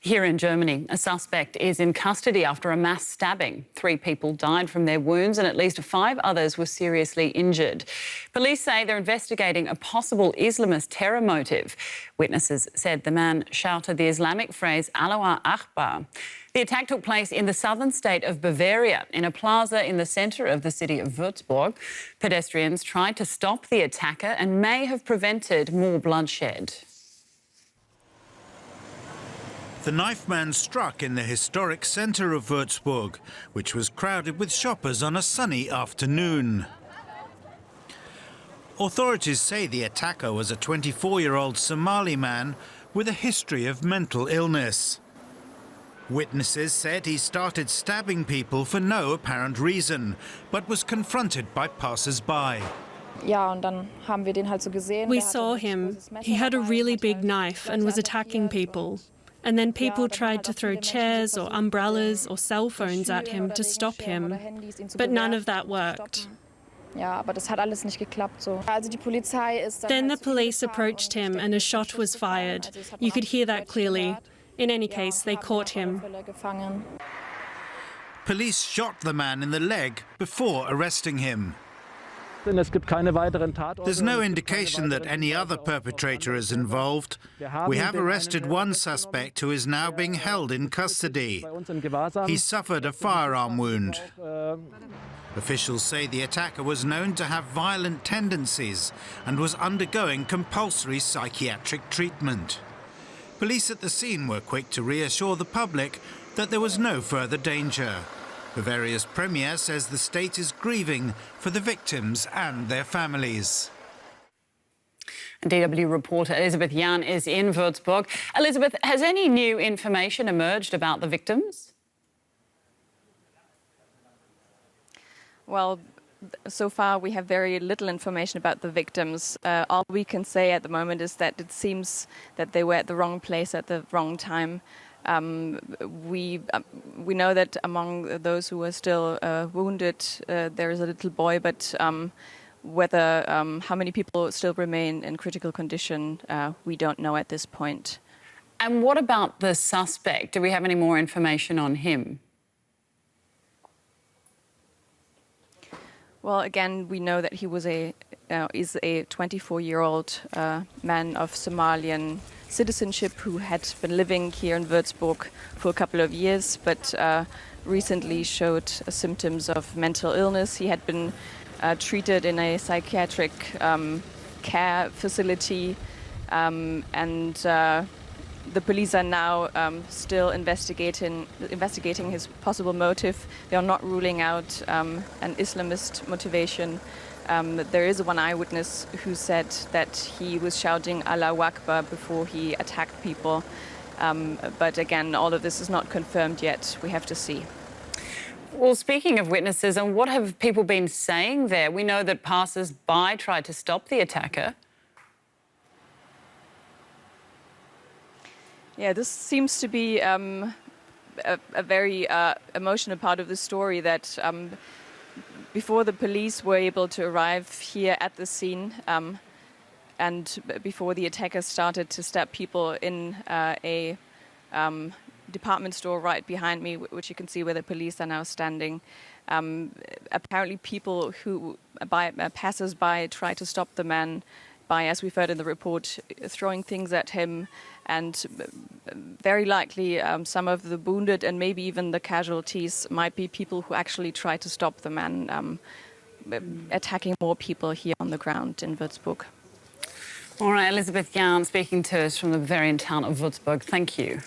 Here in Germany, a suspect is in custody after a mass stabbing. 3 people died from their wounds and at least 5 others were seriously injured. Police say they're investigating a possible Islamist terror motive. Witnesses said the man shouted the Islamic phrase Allahu Akbar. The attack took place in the southern state of Bavaria, in a plaza in the centre of the city of Würzburg. Pedestrians tried to stop the attacker and may have prevented more bloodshed. The knifeman struck in the historic centre of Würzburg, which was crowded with shoppers on a sunny afternoon. Authorities say the attacker was a 24-year-old Somali man with a history of mental illness. Witnesses said he started stabbing people for no apparent reason, but was confronted by passers-by. We saw him. He had a really big knife and was attacking people. And then people tried to throw chairs or umbrellas or cell phones at him to stop him. But none of that worked. Then the police approached him and a shot was fired. You could hear that clearly. In any case, they caught him. Police shot the man in the leg before arresting him. There's no indication that any other perpetrator is involved. We have arrested one suspect who is now being held in custody. He suffered a firearm wound. Officials say the attacker was known to have violent tendencies and was undergoing compulsory psychiatric treatment. Police at the scene were quick to reassure the public that there was no further danger. Bavaria's premier says the state is grieving for the victims and their families. DW reporter Elizabeth Jan is in Würzburg. Elizabeth, has any new information emerged about the victims? Well, so far we have very little information about the victims. All we can say at the moment is that it seems that they were at the wrong place at the wrong time. We know that among those who are still wounded, there is a little boy, but whether how many people still remain in critical condition, we don't know at this point. And what about the suspect? Do we have any more information on him? Well, again, we know that he was is a 24-year-old man of Somalian citizenship who had been living here in Würzburg for a couple of years, but recently showed symptoms of mental illness. He had been treated in a psychiatric care facility, and the police are now still investigating his possible motive. They are not ruling out an Islamist motivation. There is one eyewitness who said that he was shouting Allahu Akbar before he attacked people. But again, all of this is not confirmed yet. We have to see. Well, speaking of witnesses, and what have people been saying there? We know that passers-by tried to stop the attacker. Yeah, this seems to be a very emotional part of the story, that before the police were able to arrive here at the scene, and before the attackers started to stab people in a department store right behind me, which you can see where the police are now standing, apparently people who, passers-by, tried to stop the man by, as we've heard in the report, throwing things at him, and very likely some of the wounded and maybe even the casualties might be people who actually tried to stop the man attacking more people here on the ground in Würzburg. All right, Elizabeth Jan speaking to us from the Bavarian town of Würzburg. Thank you.